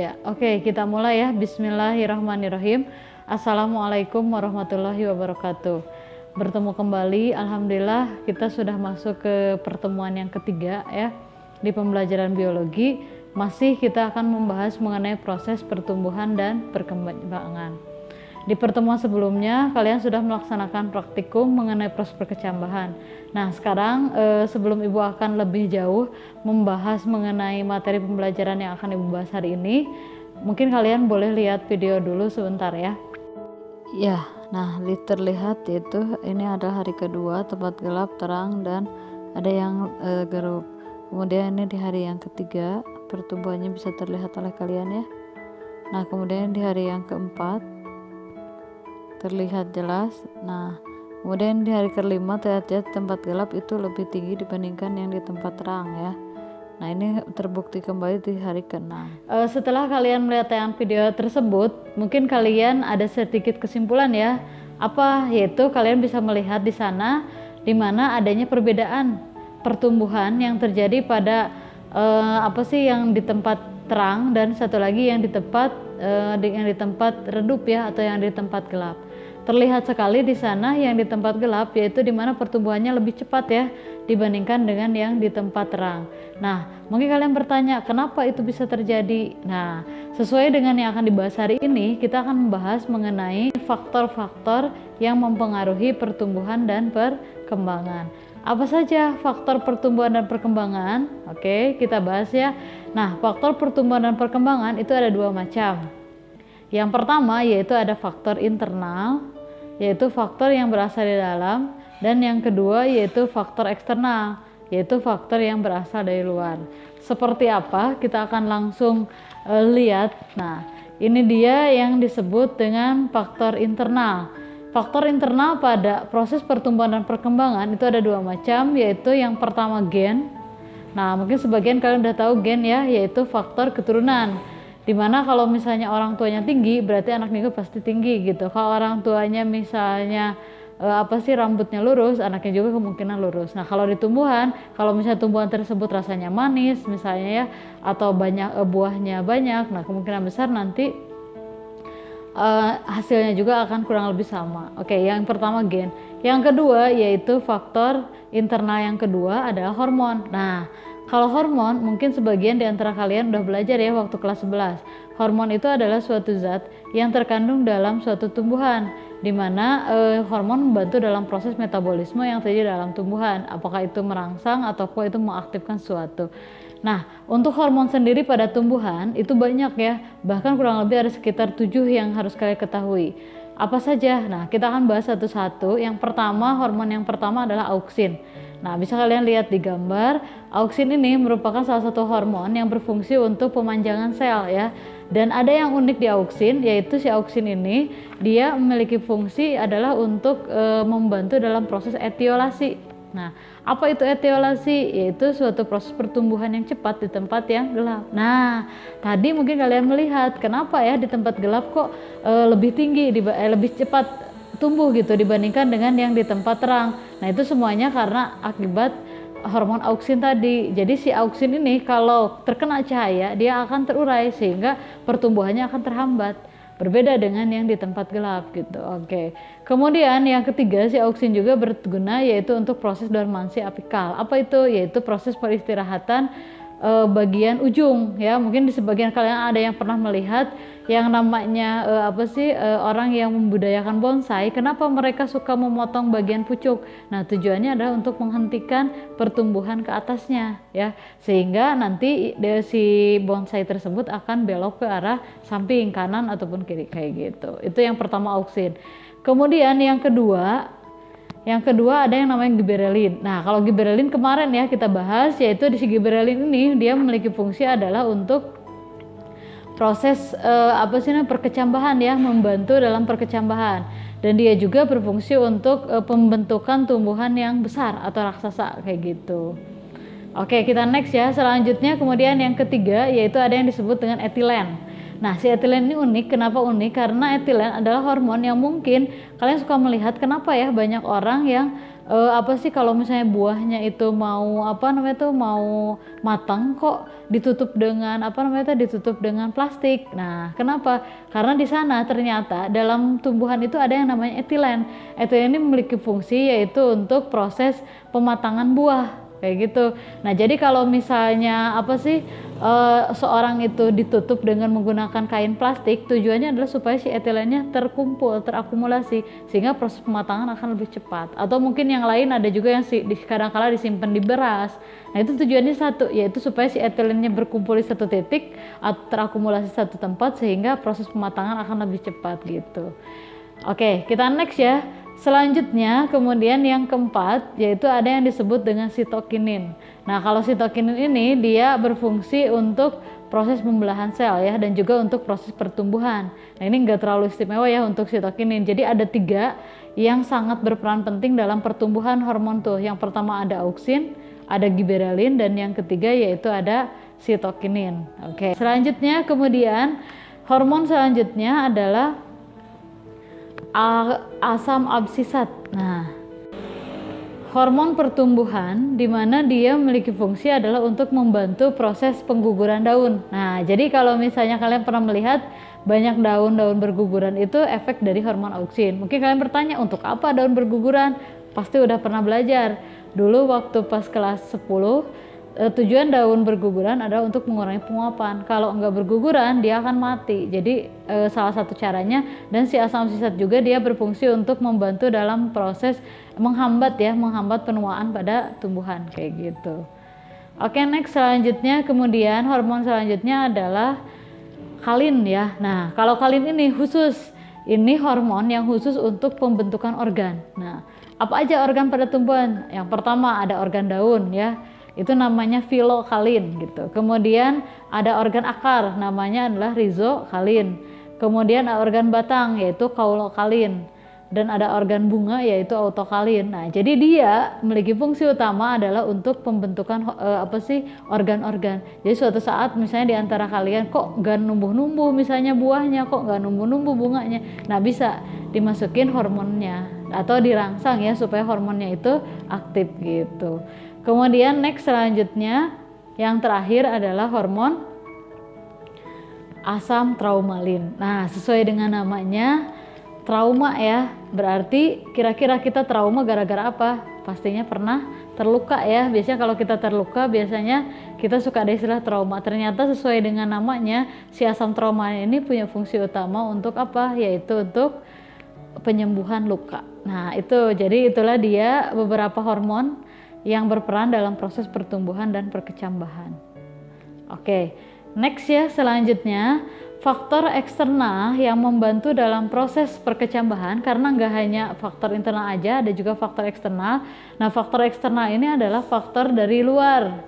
Ya, oke, kita mulai ya. Bismillahirrahmanirrahim. Assalamualaikum warahmatullahi wabarakatuh. Bertemu kembali, alhamdulillah kita sudah masuk ke pertemuan yang ketiga ya di pembelajaran biologi. Masih kita akan membahas mengenai proses pertumbuhan dan perkembangan. Di pertemuan sebelumnya kalian sudah melaksanakan praktikum mengenai proses perkecambahan. Nah sekarang sebelum Ibu akan lebih jauh membahas mengenai materi pembelajaran yang akan Ibu bahas hari ini, mungkin kalian boleh lihat video dulu sebentar ya. Ya, nah terlihat yaitu ini adalah hari kedua, tempat gelap, terang, dan ada yang gerub. Kemudian ini di hari yang ketiga, pertumbuhannya bisa terlihat oleh kalian ya. Nah kemudian di hari yang keempat terlihat jelas. Nah kemudian di hari kelima terlihat tempat gelap itu lebih tinggi dibandingkan yang di tempat terang ya. Nah ini terbukti kembali di hari ke-6. Setelah kalian melihat tayangan video tersebut, mungkin kalian ada sedikit kesimpulan ya. Apa? Yaitu kalian bisa melihat di sana di mana adanya perbedaan pertumbuhan yang terjadi pada yang di tempat terang dan satu lagi yang di tempat redup ya, atau yang di tempat gelap. Terlihat sekali di sana yang di tempat gelap, yaitu di mana pertumbuhannya lebih cepat ya dibandingkan dengan yang di tempat terang. Nah, mungkin kalian bertanya, kenapa itu bisa terjadi? Nah, sesuai dengan yang akan dibahas hari ini, kita akan membahas mengenai faktor-faktor yang mempengaruhi pertumbuhan dan perkembangan. Apa saja faktor pertumbuhan dan perkembangan? Oke, kita bahas ya. Nah, faktor pertumbuhan dan perkembangan itu ada dua macam. Yang pertama yaitu ada faktor internal, yaitu faktor yang berasal dari dalam, dan yang kedua yaitu faktor eksternal, yaitu faktor yang berasal dari luar. Seperti apa? Kita akan langsung lihat. Nah, ini dia yang disebut dengan faktor internal. Faktor internal pada proses pertumbuhan dan perkembangan itu ada dua macam, yaitu yang pertama gen. Nah, mungkin sebagian kalian udah tahu gen ya, yaitu faktor keturunan. Dimana kalau misalnya orang tuanya tinggi, berarti anaknya juga pasti tinggi gitu. Kalau orang tuanya misalnya rambutnya lurus, anaknya juga kemungkinan lurus. Nah kalau di tumbuhan, kalau misalnya tumbuhan tersebut rasanya manis misalnya ya, atau banyak buahnya banyak, nah kemungkinan besar nanti hasilnya juga akan kurang lebih sama. Oke, yang pertama gen. Yang kedua yaitu faktor internal yang kedua adalah hormon. Nah, kalau hormon mungkin sebagian di antara kalian udah belajar ya waktu kelas 11. Hormon itu adalah suatu zat yang terkandung dalam suatu tumbuhan, di mana hormon membantu dalam proses metabolisme yang terjadi dalam tumbuhan, apakah itu merangsang ataupun itu mengaktifkan suatu. Nah, untuk hormon sendiri pada tumbuhan itu banyak ya, bahkan kurang lebih ada sekitar 7 yang harus kalian ketahui. Apa saja? Nah, kita akan bahas satu-satu. Yang pertama, hormon yang pertama adalah auksin. Nah, bisa kalian lihat di gambar, auksin ini merupakan salah satu hormon yang berfungsi untuk pemanjangan sel ya. Dan ada yang unik di auksin, yaitu si auksin ini dia memiliki fungsi adalah untuk membantu dalam proses etiolasi. Nah, apa itu etiolasi? Yaitu suatu proses pertumbuhan yang cepat di tempat yang gelap. Nah, tadi mungkin kalian melihat kenapa ya di tempat gelap kok lebih tinggi, lebih cepat tumbuh gitu dibandingkan dengan yang di tempat terang. Nah, itu semuanya karena akibat hormon auksin tadi. Jadi si auksin ini kalau terkena cahaya dia akan terurai sehingga pertumbuhannya akan terhambat. Berbeda dengan yang di tempat gelap gitu. Oke. Kemudian yang ketiga, si auksin juga berguna yaitu untuk proses dormansi apikal. Apa itu? Yaitu proses peristirahatan bagian ujung ya. Mungkin di sebagian kalian ada yang pernah melihat yang namanya orang yang membudidayakan bonsai. Kenapa mereka suka memotong bagian pucuk? Nah, tujuannya adalah untuk menghentikan pertumbuhan ke atasnya ya, sehingga nanti si bonsai tersebut akan belok ke arah samping kanan ataupun kiri kayak gitu. Itu yang pertama auksin. Kemudian yang kedua ada yang namanya giberelin. Nah, kalau giberelin kemarin ya kita bahas, yaitu di si giberelin ini dia memiliki fungsi adalah untuk proses perkecambahan ya, membantu dalam perkecambahan. Dan dia juga berfungsi untuk pembentukan tumbuhan yang besar atau raksasa kayak gitu. Oke, kita next ya. Selanjutnya kemudian yang ketiga yaitu ada yang disebut dengan etilen. Nah, si etilen ini unik. Kenapa unik? Karena etilen adalah hormon yang mungkin kalian suka melihat kenapa ya banyak orang yang apa sih kalau misalnya buahnya itu mau apa namanya tuh mau matang kok ditutup dengan apa namanya tuh ditutup dengan plastik. Nah, kenapa? Karena di sana ternyata dalam tumbuhan itu ada yang namanya etilen. Etilen ini memiliki fungsi yaitu untuk proses pematangan buah kayak gitu. Nah, jadi kalau misalnya apa sih seorang itu ditutup dengan menggunakan kain plastik, tujuannya adalah supaya si etilennya terkumpul, terakumulasi, sehingga proses pematangan akan lebih cepat. Atau mungkin yang lain ada juga yang kadang-kala disimpan di beras. Nah, itu tujuannya satu, yaitu supaya si etilennya berkumpul di satu titik atau terakumulasi satu tempat sehingga proses pematangan akan lebih cepat gitu. Oke, kita next ya. Selanjutnya kemudian yang keempat yaitu ada yang disebut dengan sitokinin. Nah, kalau sitokinin ini dia berfungsi untuk proses pembelahan sel ya dan juga untuk proses pertumbuhan. Nah, ini enggak terlalu istimewa ya untuk sitokinin. Jadi ada 3 yang sangat berperan penting dalam pertumbuhan hormon tuh. Yang pertama ada auksin, ada giberelin, dan yang ketiga yaitu ada sitokinin. Oke. Selanjutnya kemudian hormon selanjutnya adalah asam absisat. Nah, hormon pertumbuhan di mana dia memiliki fungsi adalah untuk membantu proses pengguguran daun. Nah, jadi kalau misalnya kalian pernah melihat banyak daun-daun berguguran itu efek dari hormon auksin. Mungkin kalian bertanya, untuk apa daun berguguran? Pasti udah pernah belajar. Dulu waktu pas kelas 10, tujuan daun berguguran adalah untuk mengurangi penguapan. Kalau enggak berguguran dia akan mati. Jadi salah satu caranya, dan si asam absisat juga dia berfungsi untuk membantu dalam proses menghambat penuaan pada tumbuhan kayak gitu. Oke, next selanjutnya kemudian hormon selanjutnya adalah kalin ya. Nah, kalau kalin ini ini hormon yang khusus untuk pembentukan organ. Nah, apa aja organ pada tumbuhan? Yang pertama ada organ daun ya. Itu namanya filokalin gitu. Kemudian ada organ akar, namanya adalah rizokalin. Kemudian ada organ batang yaitu kaulokalin, dan ada organ bunga yaitu autokalin. Nah, jadi dia memiliki fungsi utama adalah untuk pembentukan organ-organ. Jadi suatu saat misalnya di antara kalian kok nggak numbuh-numbuh misalnya buahnya, kok nggak numbuh-numbuh bunganya. Nah, bisa dimasukin hormonnya atau dirangsang ya supaya hormonnya itu aktif gitu. Kemudian next selanjutnya yang terakhir adalah hormon asam traumalin. Nah, sesuai dengan namanya trauma ya, berarti kira-kira kita trauma gara-gara apa? Pastinya pernah terluka ya. Biasanya kalau kita terluka biasanya kita suka ada istilah trauma. Ternyata sesuai dengan namanya si asam traumalin ini punya fungsi utama untuk apa? Yaitu untuk penyembuhan luka. Nah, jadi itulah dia beberapa hormon yang berperan dalam proses pertumbuhan dan perkecambahan. Oke, next ya, selanjutnya faktor eksternal yang membantu dalam proses perkecambahan, karena nggak hanya faktor internal aja, ada juga faktor eksternal. Nah, faktor eksternal ini adalah faktor dari luar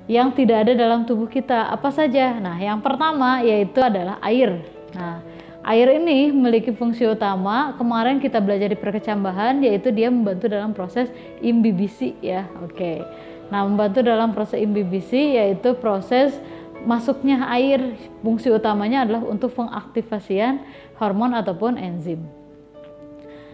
yang tidak ada dalam tubuh kita. Apa saja? Nah, yang pertama yaitu adalah air. Nah, air ini memiliki fungsi utama, kemarin kita belajar di perkecambahan, yaitu dia membantu dalam proses imbibisi ya. Oke. Nah, membantu dalam proses imbibisi yaitu proses masuknya air. Fungsi utamanya adalah untuk pengaktifasian hormon ataupun enzim.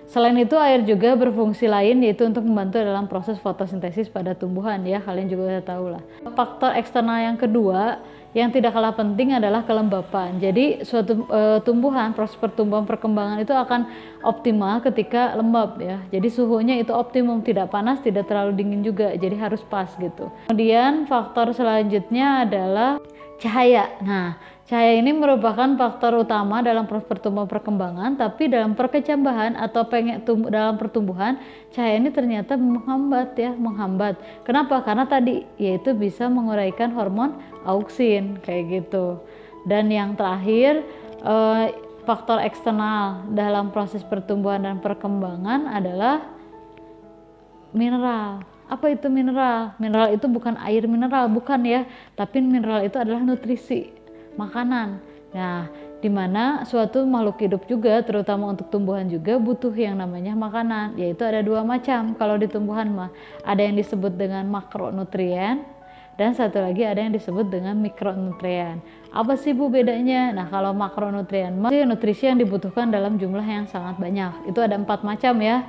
Selain itu, air juga berfungsi lain yaitu untuk membantu dalam proses fotosintesis pada tumbuhan ya, kalian juga udah tahu lah. Faktor eksternal yang kedua yang tidak kalah penting adalah kelembapan. Jadi suatu tumbuhan, proses pertumbuhan perkembangan itu akan optimal ketika lembab ya. Jadi suhunya itu optimum, tidak panas, tidak terlalu dingin juga. Jadi harus pas gitu. Kemudian faktor selanjutnya adalah cahaya. Nah, cahaya ini merupakan faktor utama dalam proses pertumbuhan perkembangan, tapi dalam perkecambahan atau dalam pertumbuhan, cahaya ini ternyata menghambat. Kenapa? Karena tadi yaitu bisa menguraikan hormon auksin kayak gitu. Dan yang terakhir, faktor eksternal dalam proses pertumbuhan dan perkembangan adalah mineral. Apa itu mineral? Mineral itu bukan air mineral, bukan ya, tapi mineral itu adalah nutrisi, makanan. Nah, dimana suatu makhluk hidup juga, terutama untuk tumbuhan juga butuh yang namanya makanan, yaitu ada 2 macam. Kalau di tumbuhan mah ada yang disebut dengan makronutrien, dan satu lagi ada yang disebut dengan mikronutrien. Apa sih Bu bedanya? Nah, kalau makronutrien nutrisi yang dibutuhkan dalam jumlah yang sangat banyak. Itu ada 4 macam ya.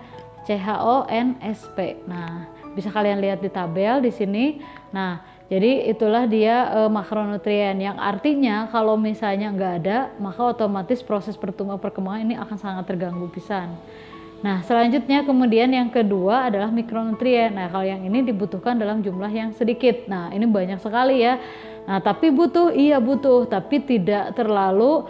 CHONSP. Nah, bisa kalian lihat di tabel di sini. Nah, jadi itulah dia makronutrien yang artinya kalau misalnya nggak ada, maka otomatis proses perkembangan ini akan sangat terganggu pisan. Nah, selanjutnya kemudian yang kedua adalah mikronutrien. Nah, kalau yang ini dibutuhkan dalam jumlah yang sedikit. Nah, ini banyak sekali ya. Nah, tapi butuh, iya butuh, tapi tidak terlalu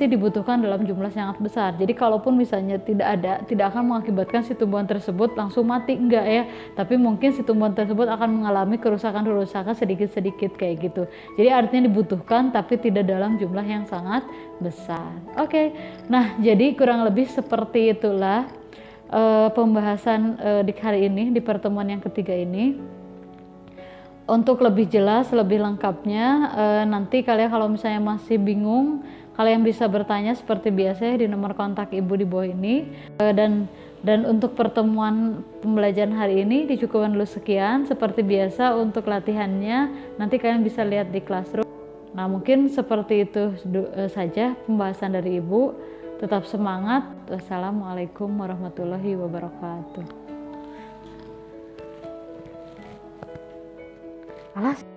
dibutuhkan dalam jumlah sangat besar. Jadi kalaupun misalnya tidak ada, tidak akan mengakibatkan si tumbuhan tersebut langsung mati, enggak ya. Tapi mungkin si tumbuhan tersebut akan mengalami kerusakan-kerusakan sedikit-sedikit kayak gitu. Jadi artinya dibutuhkan tapi tidak dalam jumlah yang sangat besar. Oke. Nah, jadi kurang lebih seperti itulah pembahasan di hari ini, di pertemuan yang ketiga ini. Untuk lebih jelas, lebih lengkapnya, nanti kalian kalau misalnya masih bingung, kalian bisa bertanya seperti biasa ya di nomor kontak ibu di bawah ini. Dan untuk pertemuan pembelajaran hari ini dicukupkan dulu sekian. Seperti biasa untuk latihannya nanti kalian bisa lihat di Classroom. Nah, mungkin seperti itu saja pembahasan dari ibu. Tetap semangat. Wassalamualaikum warahmatullahi wabarakatuh. Alas.